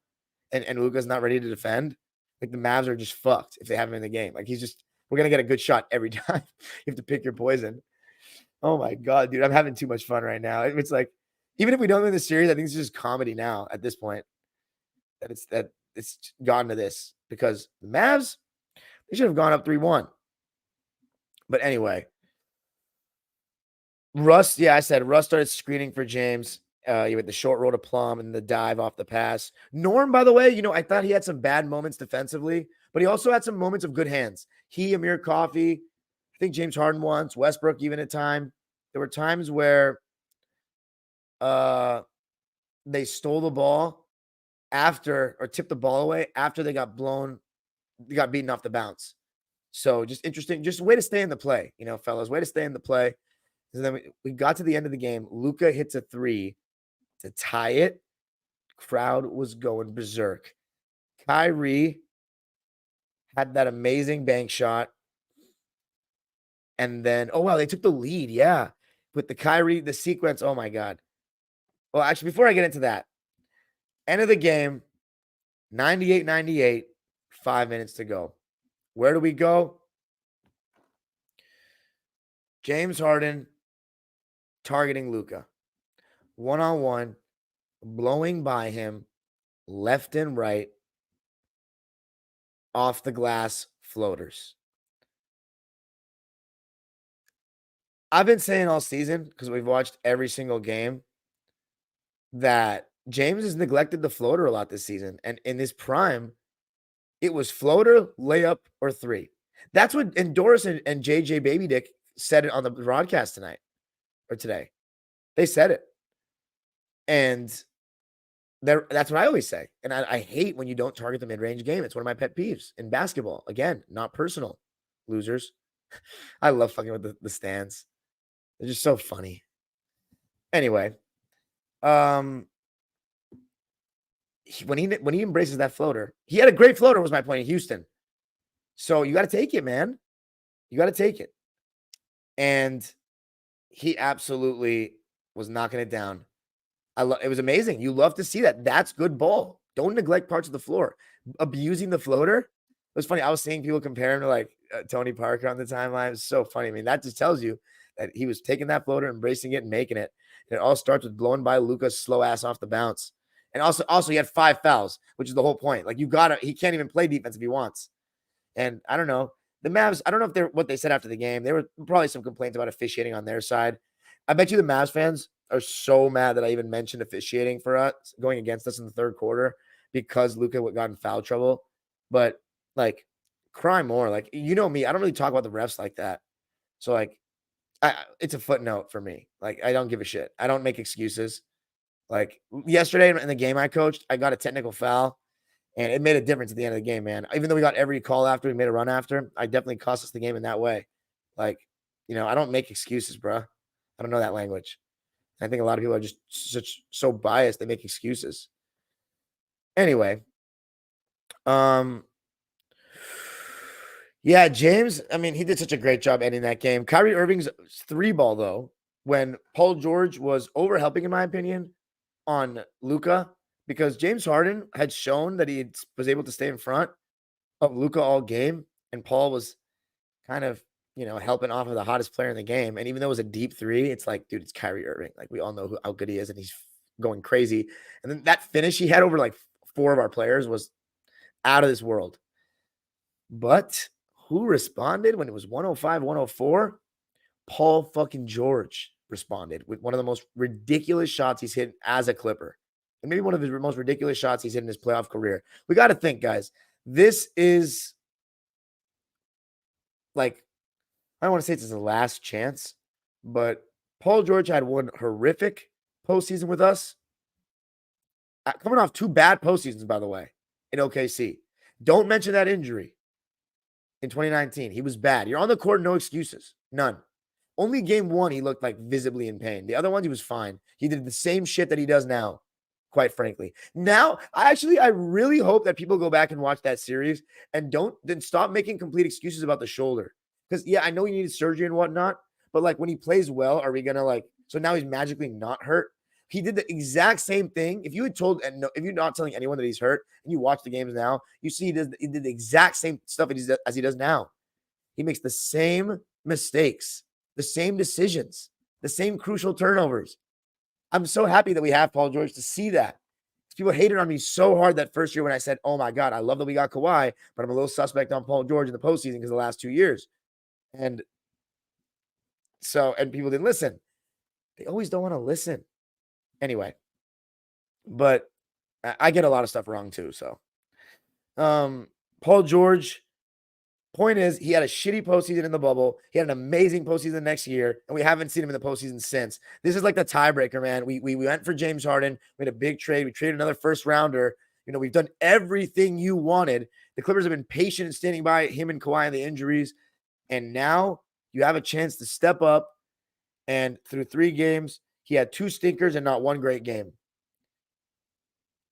and Luka's not ready to defend, like the Mavs are just fucked if they have him in the game. Like we're gonna get a good shot every time. You have to pick your poison. Oh my god, dude, I'm having too much fun right now. It's like even if we don't win the series, I think it's just comedy now at this point. That it's gotten to this because the Mavs, they should have gone up 3-1. But anyway, Russ, I said Russ started screening for James. You had the short roll to Plum and the dive off the pass. Norm, by the way, I thought he had some bad moments defensively, but he also had some moments of good hands. He, Amir Coffey, I think James Harden once, Westbrook even at time. There were times where they stole the ball after or tipped the ball away after they got beaten off the bounce. So just interesting, just a way to stay in the play, fellas, way to stay in the play. And then we got to the end of the game. Luka hits a 3 to tie it. Crowd was going berserk. Kyrie had that amazing bank shot. And then, oh, wow, they took the lead. Yeah. With the Kyrie, the sequence. Oh, my God. Well, actually, before I get into that, end of the game, 98-98, 5 minutes to go. Where do we go? James Harden targeting Luka. One-on-one, blowing by him, left and right, off the glass floaters. I've been saying all season, because we've watched every single game, that James has neglected the floater a lot this season. And in his prime, it was floater, layup, or 3. That's what Doris and JJ Baby Dick said it on the broadcast tonight or today. They said it. And that's what I always say. And I hate when you don't target the mid-range game. It's one of my pet peeves in basketball. Again, not personal, losers. I love fucking with the stands. They're just so funny. Anyway, when he embraces that floater, he had a great floater, was my point in Houston. So you got to take it, man. You got to take it. And he absolutely was knocking it down. It was amazing. You love to see that. That's good ball. Don't neglect parts of the floor. Abusing the floater. It was funny. I was seeing people compare him to like Tony Parker on the timeline. It was so funny. I mean, that just tells you that he was taking that floater, embracing it, and making it. And it all starts with blowing by Luka's slow ass off the bounce. And also he had 5 fouls, which is the whole point. Like he can't even play defense if he wants. And I don't know. The Mavs, I don't know if what they said after the game. There were probably some complaints about officiating on their side. I bet you the Mavs fans are so mad that I even mentioned officiating for us going against us in the third quarter because Luka got in foul trouble. But like, cry more. Like, me, I don't really talk about the refs like that. So like, it's a footnote for me. Like, I don't give a shit. I don't make excuses. Like yesterday in the game I coached, I got a technical foul. And it made a difference at the end of the game, man. Even though we got every call after, we made a run after, I definitely cost us the game in that way. Like, I don't make excuses, bro. I don't know that language. I think a lot of people are just so biased, they make excuses. Anyway. Yeah, James, I mean, he did such a great job ending that game. Kyrie Irving's 3-ball, though, when Paul George was over-helping, in my opinion, on Luka, because James Harden had shown that he was able to stay in front. of Luka all game, and Paul was kind of, helping off of the hottest player in the game. And even though it was a deep three, it's like, dude, it's Kyrie Irving. Like, we all know how good he is, and he's going crazy. And then that finish he had over like 4 of our players was out of this world. But who responded when it was 105-104? Paul fucking George responded with one of the most ridiculous shots he's hit as a Clipper. And maybe one of his most ridiculous shots he's hit in his playoff career. We got to think, guys. This is like, I don't want to say it's his last chance, but Paul George had one horrific postseason with us. Coming off 2 bad postseasons, by the way, in OKC. Don't mention that injury in 2019. He was bad. You're on the court, no excuses. None. Only game 1, he looked like visibly in pain. The other ones, he was fine. He did the same shit that he does now, quite frankly. Now, I really hope that people go back and watch that series and then stop making complete excuses about the shoulder. Because, yeah, I know he needed surgery and whatnot, but, like, when he plays well, are we going to, so now he's magically not hurt? He did the exact same thing. If you had told, and if you're not telling anyone that he's hurt, and you watch the games now, you see he did the exact same stuff as he does now. He makes the same mistakes, the same decisions, the same crucial turnovers. I'm so happy that we have Paul George to see that. People hated on me so hard that first year when I said, oh my God, I love that we got Kawhi, but I'm a little suspect on Paul George in the postseason because of the last 2 years. And people didn't listen. They always don't want to listen. Anyway, but I get a lot of stuff wrong too. So, Paul George, point is, he had a shitty postseason in the bubble. He had an amazing postseason next year, and we haven't seen him in the postseason since. This is like the tiebreaker, man. We went for James Harden. We had a big trade. We traded another first rounder. We've done everything you wanted. The Clippers have been patient and standing by him and Kawhi and the injuries. And now you have a chance to step up. And through 3 games, he had 2 stinkers and not 1 great game.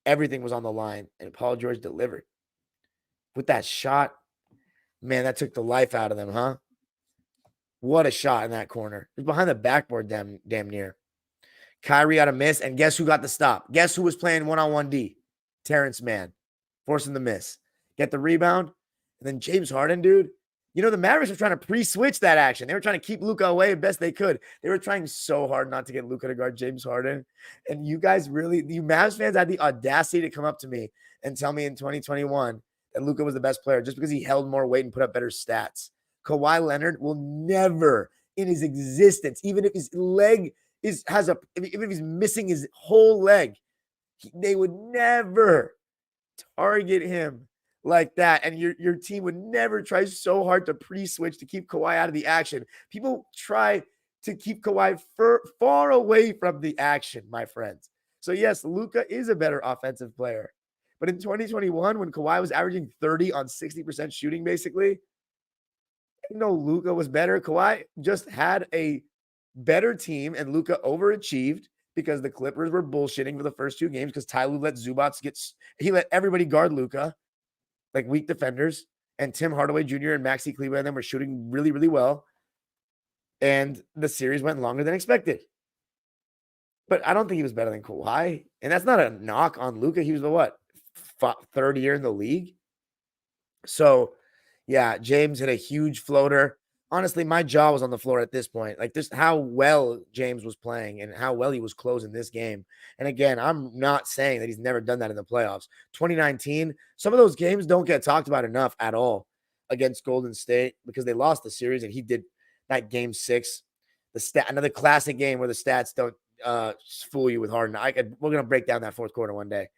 Everything was on the line, and Paul George delivered. With that shot, man, that took the life out of them, huh? What a shot in that corner. It was behind the backboard damn near. Kyrie had a miss, and guess who got the stop? Guess who was playing one-on-one D? Terrence Mann, forcing the miss. Get the rebound, and then James Harden, dude. The Mavericks were trying to pre-switch that action. They were trying to keep Luka away as best they could. They were trying so hard not to get Luka to guard James Harden. And you guys you Mavs fans had the audacity to come up to me and tell me in 2021 that Luka was the best player just because he held more weight and put up better stats. Kawhi Leonard will never in his existence, even if his leg even if he's missing his whole leg, they would never target him like that. And your team would never try so hard to pre-switch to keep Kawhi out of the action. People try to keep Kawhi far away from the action, my friends. So yes, Luka is a better offensive player. But in 2021, when Kawhi was averaging 30 on 60% shooting, basically, Luka was better. Kawhi just had a better team, and Luka overachieved because the Clippers were bullshitting for the first 2 games because Ty Lue let Zubats he let everybody guard Luka, like weak defenders, and Tim Hardaway Jr. and Maxi Kleber and them were shooting really, really well. And the series went longer than expected. But I don't think he was better than Kawhi. And that's not a knock on Luka. He was the 3rd year in the league. So, yeah, James hit a huge floater. Honestly, my jaw was on the floor at this point. Like, just how well James was playing and how well he was closing this game. And again, I'm not saying that he's never done that in the playoffs. 2019, some of those games don't get talked about enough at all against Golden State because they lost the series, and he did that game 6. Another classic game where the stats don't fool you with Harden. We're going to break down that 4th quarter one day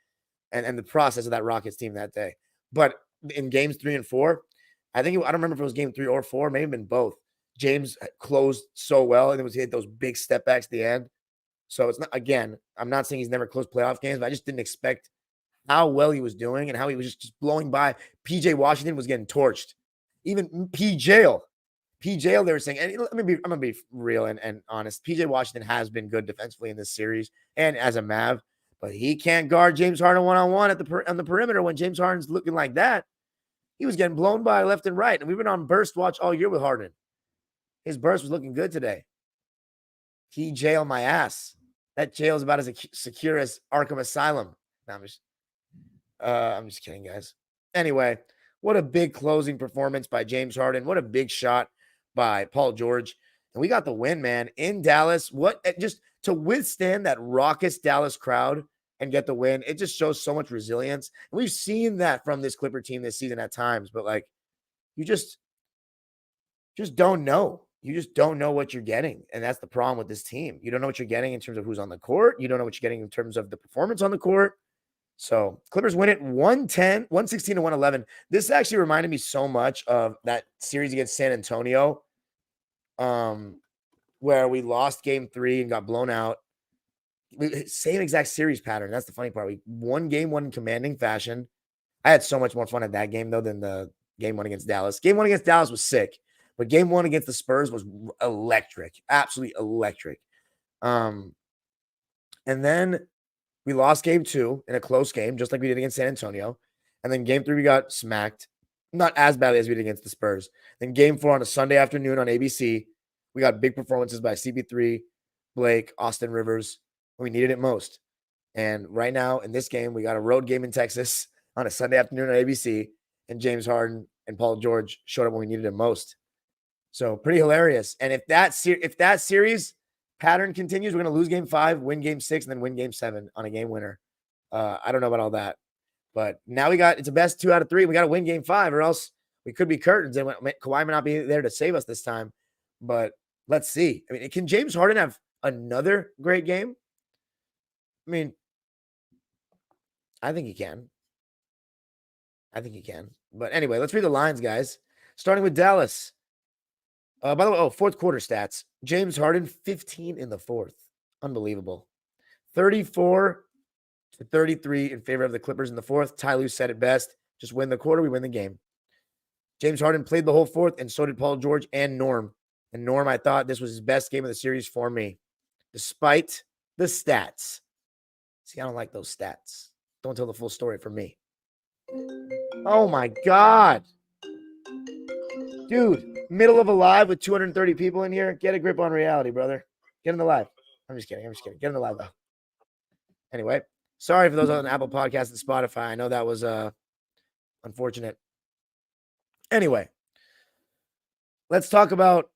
and the process of that Rockets team that day. But in games 3 and 4, I don't remember if it was game 3 or 4, may have been both. James closed so well, and it was hit those big step backs at the end. So it's not, again, I'm not saying he's never closed playoff games, but I just didn't expect how well he was doing and how he was just blowing by. PJ Washington was getting torched. Even PJ, they were saying, and I'm going to be real and honest. PJ Washington has been good defensively in this series and as a Mav, but he can't guard James Harden one-on-one on the perimeter when James Harden's looking like that. He was getting blown by left and right. And we've been on burst watch all year with Harden. His burst was looking good today. He jailed my ass. That jail is about as secure as Arkham Asylum. No, I'm just kidding, guys. Anyway, What a big closing performance by James Harden. What a big shot by Paul George. And we got the win, man, in Dallas. What just to withstand that raucous Dallas crowd and get the win, it just shows so much resilience. And we've seen that from this Clipper team this season at times, but like you just don't know. You just don't know what you're getting. And that's the problem with this team. You don't know what you're getting in terms of who's on the court. You don't know what you're getting in terms of the performance on the court. So Clippers win it 116 to 111. This actually reminded me so much of that series against San Antonio, where we lost game 3 and got blown out. Same exact series pattern. That's the funny part. We won game 1 in commanding fashion. I had so much more fun at that game, though, than the game 1 against Dallas. Game 1 against Dallas was sick, but game 1 against the Spurs was electric, absolutely electric. And then we lost game 2 in a close game, just like we did against San Antonio. And then game 3, we got smacked. Not as badly as we did against the Spurs. Then game 4 on a Sunday afternoon on ABC, we got big performances by CP3, Blake, Austin Rivers, when we needed it most. And right now in this game, we got a road game in Texas on a Sunday afternoon on ABC, and James Harden and Paul George showed up when we needed it most. So pretty hilarious. And if that series pattern continues, we're going to lose game 5, win game 6, and then win game 7 on a game winner. I don't know about all that, but now it's a best 2 out of 3. We got to win game 5 or else we could be curtains and Kawhi may not be there to save us this time, but let's see. I mean, can James Harden have another great game? I mean, I think he can. But anyway, let's read the lines, guys. Starting with Dallas. By the way, fourth quarter stats. James Harden, 15 in the fourth. Unbelievable. 34 to 33 in favor of the Clippers in the fourth. Ty Lue said it best. Just win the quarter, we win the game. James Harden played the whole fourth, and so did Paul George and Norm. And Norm, I thought this was his best game of the series for me, despite the stats. See, I don't like those stats. Don't tell the full story for me. Oh, my God. Dude, middle of a live with 230 people in here. Get a grip on reality, brother. Get in the live. I'm just kidding. Get in the live, though. Anyway, sorry for those on Apple Podcasts and Spotify. I know that was unfortunate. Anyway, let's talk about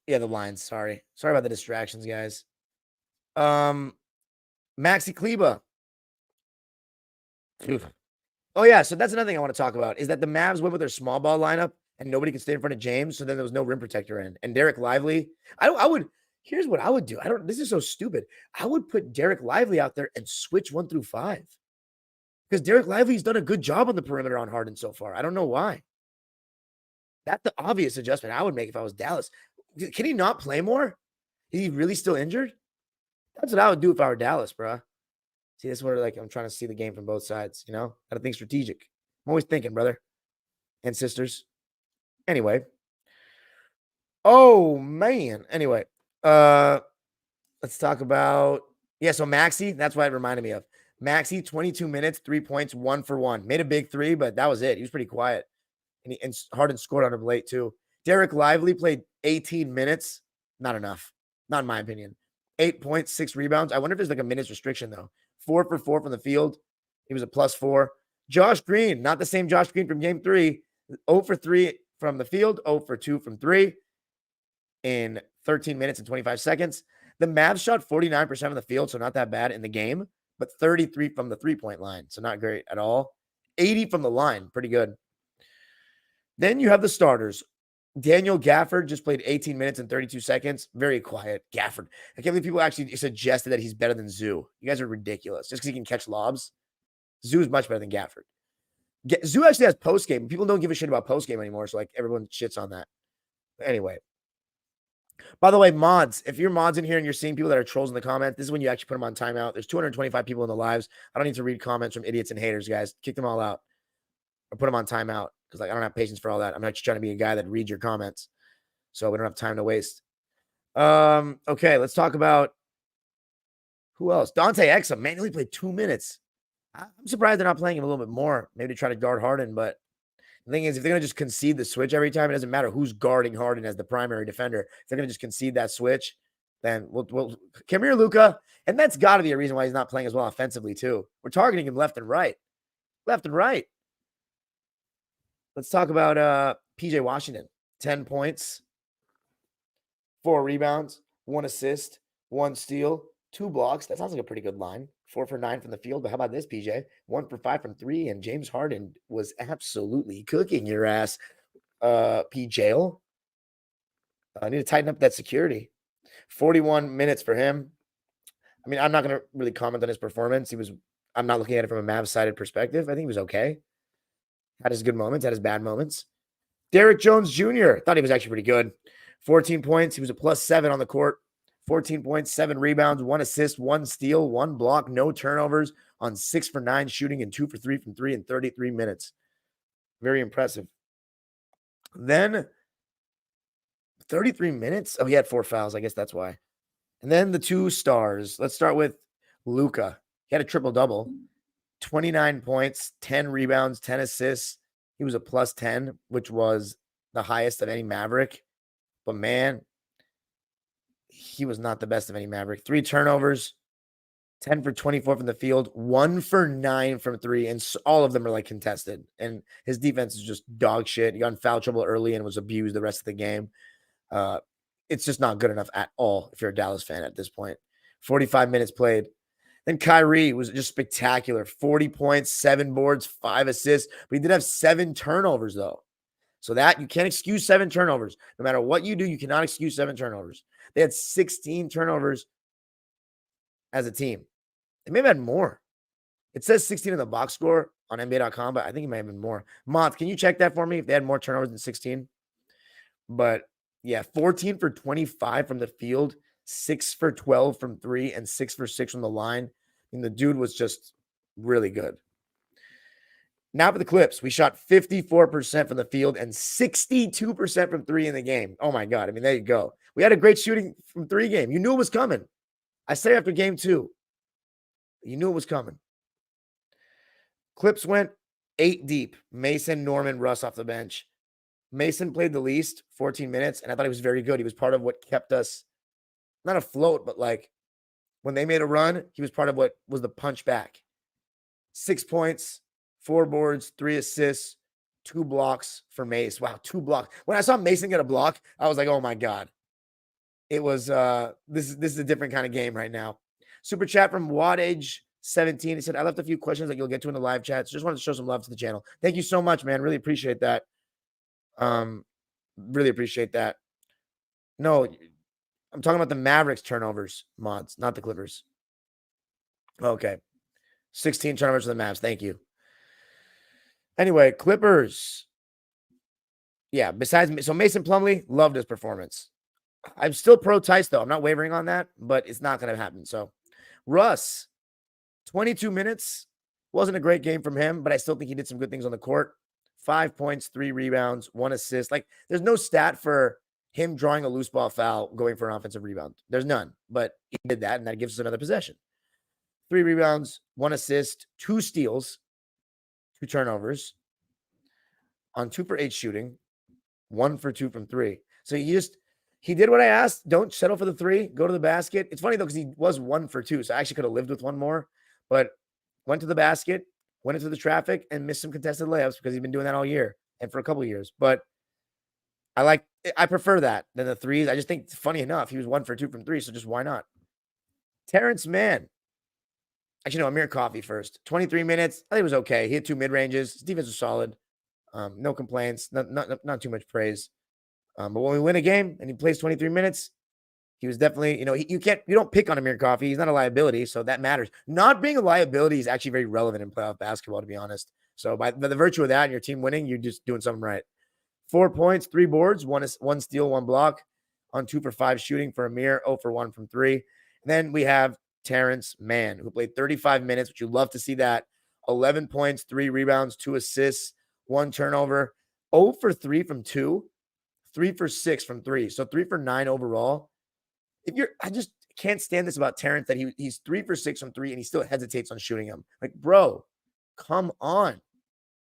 the lines. Sorry about the distractions, guys. Maxi Kleba. Oh, yeah. So that's another thing I want to talk about is that the Mavs went with their small ball lineup and nobody could stay in front of James. So then there was no rim protector in. And Derek Lively, here's what I would do. This is so stupid. I would put Derek Lively out there and switch 1 through 5 because Derek Lively's done a good job on the perimeter on Harden so far. I don't know why. That's the obvious adjustment I would make if I was Dallas. Can he not play more? Is he really still injured? That's what I would do if I were Dallas, bro. See, this is where I'm trying to see the game from both sides, Gotta think strategic. I'm always thinking, brother and sisters. Anyway. Oh, man. Anyway, let's talk about, so Maxi, that's what it reminded me of. Maxi, 22 minutes, 3 points, 1 for 1. Made a big 3, but that was it. He was pretty quiet. And Harden scored on him late, too. Derek Lively played 18 minutes. Not enough. Not in my opinion. 8 points, 6 rebounds. I wonder if there's a minutes restriction, though. 4 for 4 from the field. He was a +4. Josh Green, not the same Josh Green from game 3. 0 for 3 from the field, 0 for 2 from 3 in 13 minutes and 25 seconds. The Mavs shot 49% of the field, so not that bad in the game, but 33 from the three-point line, so not great at all. 80 from the line, pretty good. Then you have the starters. Daniel Gafford just played 18 minutes and 32 seconds. Very quiet. Gafford. I can't believe people actually suggested that he's better than Zoo. You guys are ridiculous. Just because he can catch lobs. Zoo is much better than Gafford. Zoo actually has post-game. People don't give a shit about post-game anymore, so everyone shits on that. But anyway. By the way, mods, if you're mods in here and you're seeing people that are trolls in the comments, this is when you actually put them on timeout. There's 225 people in the lives. I don't need to read comments from idiots and haters, guys. Kick them all out. Or put them on timeout. Because I don't have patience for all that. I'm not just trying to be a guy that reads your comments. So we don't have time to waste. Okay, let's talk about who else? Dante Exum. Man, he only played 2 minutes. I'm surprised they're not playing him a little bit more. Maybe to try to guard Harden. But the thing is, if they're going to just concede the switch every time, it doesn't matter who's guarding Harden as the primary defender. If they're going to just concede that switch, then we'll come here, Luka. And that's got to be a reason why he's not playing as well offensively, too. We're targeting him left and right. Left and right. Let's talk about PJ Washington. 10 points, 4 rebounds, 1 assist, 1 steal, 2 blocks. That sounds like a pretty good line. 4 for 9 from the field. But how about this, PJ? 1 for 5 from 3. And James Harden was absolutely cooking your ass, PJ. I need to tighten up that security. 41 minutes for him. I mean, I'm not going to really comment on his performance. I'm not looking at it from a Mavs-sided perspective. I think he was okay. Had his good moments, had his bad moments. Derrick Jones Jr. Thought he was actually pretty good. 14 points. He was a +7 on the court. 14 points, 7 rebounds, 1 assist, 1 steal, 1 block, no turnovers on 6 for 9 shooting and 2 for 3 from 3 in 33 minutes. Very impressive. Then 33 minutes. Oh, he had 4 fouls. I guess that's why. And then the 2 stars. Let's start with Luka. He had a triple-double. 29 points, 10 rebounds, 10 assists. He was a +10, which was the highest of any Maverick. But, man, he was not the best of any Maverick. 3 turnovers, 10 for 24 from the field, 1 for 9 from 3, and all of them are, like, contested. And his defense is just dog shit. He got in foul trouble early and was abused the rest of the game. It's just not good enough at all if you're a Dallas fan at this point. 45 minutes played. Then Kyrie was just spectacular. 40 points, 7 boards, 5 assists. But he did have 7 turnovers, though. So that you can't excuse 7 turnovers. No matter what you do, you cannot excuse 7 turnovers. They had 16 turnovers as a team. They may have had more. It says 16 in the box score on NBA.com, but I think it may have been more. Moth, can you check that for me if they had more turnovers than 16? But, yeah, 14 for 25 from the field, 6 for 12 from 3, and 6 for 6 from the line. And the dude was just really good. Now for the Clips. We shot 54% from the field and 62% from 3 in the game. Oh, my God. I mean, there you go. We had a great shooting from 3 game. You knew it was coming. I say after game 2. You knew it was coming. Clips went 8 deep. Mason, Norman, Russ off the bench. Mason played the least, 14 minutes, and I thought he was very good. He was part of what kept us not afloat, but like when they made a run, he was part of what was the punch back. 6 points, 4 boards, 3 assists, 2 blocks for Mace. Wow, 2 blocks. When I saw Mason get a block, I was like, oh my God. It was this is a different kind of game right now. Super chat from Wattage17. He said, I left a few questions that you'll get to in the live chat. So just wanted to show some love to the channel. Thank you so much, man. Really appreciate that. Really appreciate that. No, I'm talking about the Mavericks turnovers, mods, not the Clippers. Okay. 16 turnovers for the Mavs. Thank you. Anyway, Clippers. Yeah, besides, so Mason Plumlee, loved his performance. I'm still pro Tice, though. I'm not wavering on that, but it's not going to happen. So, Russ, 22 minutes. Wasn't a great game from him, but I still think he did some good things on the court. 5 points, 3 rebounds, 1 assist. Like, there's no stat for him drawing a loose ball foul, going for an offensive rebound. There's none, but he did that, and that gives us another possession. 3 rebounds, 1 assist, 2 steals, 2 turnovers on 2 for 8 shooting, 1 for 2 from 3. So he did what I asked. Don't settle for the 3. Go to the basket. It's funny, though, because he was 1 for 2, so I actually could have lived with 1 more, but went to the basket, went into the traffic, and missed some contested layups because he's been doing that all year and for a couple of years. But I prefer that than the 3s. I just think, funny enough, he was 1 for 2 from 3, so just why not? Terrence Mann. Actually, no, Amir Coffey first. 23 minutes. I think it was okay. He had 2 mid-ranges. His defense was solid. No complaints. Not too much praise. But when we win a game and he plays 23 minutes, he was definitely, you don't pick on Amir Coffey. He's not a liability, so that matters. Not being a liability is actually very relevant in playoff basketball, to be honest. So by the virtue of that and your team winning, you're just doing something right. 4 points, 3 boards, 1 steal, 1 block on 2 for 5 shooting for Amir, 0 for 1 from 3. And then we have Terrence Mann, who played 35 minutes, which you love to see that. 11 points, 3 rebounds, 2 assists, 1 turnover, 0 for 3 from 2, 3 for 6 from 3. So 3 for 9 overall. I just can't stand this about Terrence, that he's 3 for 6 from 3 and he still hesitates on shooting them. Like, bro, come on.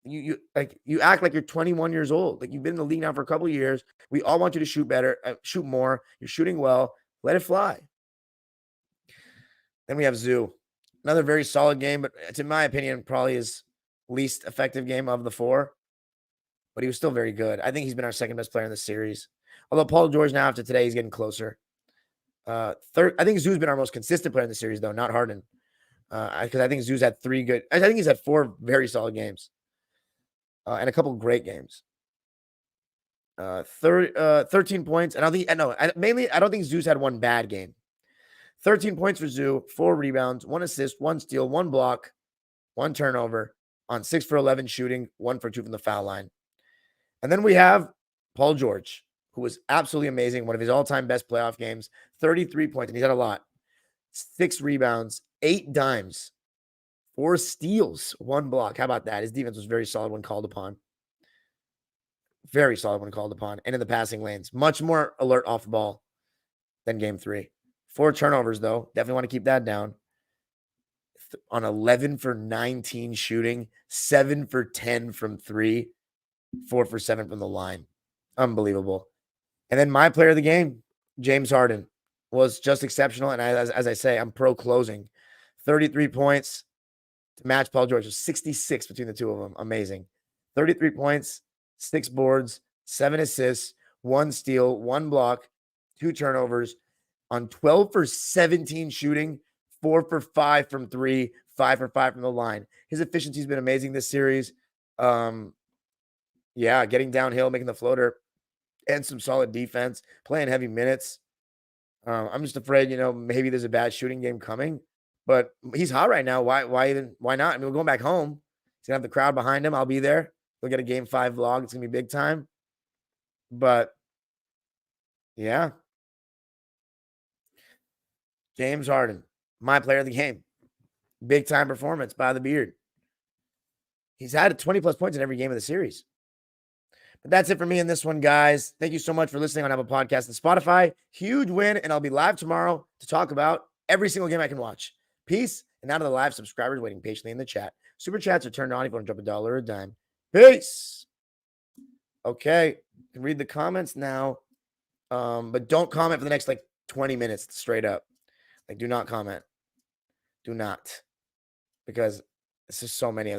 You act like you're 21 years old. Like, you've been in the league now for a couple of years. We all want you to shoot better, shoot more. You're shooting well. Let it fly. Then we have Zoo. Another very solid game, but it's, in my opinion, probably his least effective game of the 4. but he was still very good. I think he's been our second best player in the series. Although Paul George now after today, he's getting closer. Third, I think Zoo's been our most consistent player in the series, though, not Harden. Because I think Zoo's had 3 good. I think he's had 4 very solid games. And a couple great games. 13 points. And I don't think Zoo's had 1 bad game. 13 points for Zoo, 4 rebounds, 1 assist, 1 steal, 1 block, 1 turnover on 6 for 11 shooting, 1 for 2 from the foul line. And then we have Paul George, who was absolutely amazing. One of his all-time best playoff games, 33 points, and he's had a lot. 6 rebounds, 8 dimes, 4 steals, 1 block. How about that? His defense was very solid when called upon. Very solid when called upon. And in the passing lanes. Much more alert off the ball than game 3. 4 turnovers, though. Definitely want to keep that down. On 11 for 19 shooting, 7 for 10 from 3, 4 for 7 from the line. Unbelievable. And then my player of the game, James Harden, was just exceptional. And as I say, I'm pro closing. 33 points to match Paul George. So 66 between the two of them. Amazing. 33 points, 6 boards, 7 assists, 1 steal, 1 block, 2 turnovers on 12 for 17 shooting, 4 for 5 from 3, 5 for 5 from the line. His efficiency's been amazing this series. Yeah, getting downhill, making the floater, and some solid defense, playing heavy minutes. I'm just afraid, maybe there's a bad shooting game coming, but he's hot right now. Why not? I mean, we're going back home. He's gonna have the crowd behind him. I'll be there. We'll get a game 5 vlog. It's gonna be big time. But yeah. James Harden, my player of the game. Big time performance by the beard. He's had 20 plus points in every game of the series. But that's it for me in this one, guys. Thank you so much for listening on Apple Podcasts and Spotify. Huge win, and I'll be live tomorrow to talk about every single game I can watch. Peace, and out of the live subscribers waiting patiently in the chat. Super chats are turned on if you want to drop $1 or a dime. Peace. Okay, you can read the comments now, but don't comment for the next 20 minutes straight up. Do not comment. Do not, because it's just so many of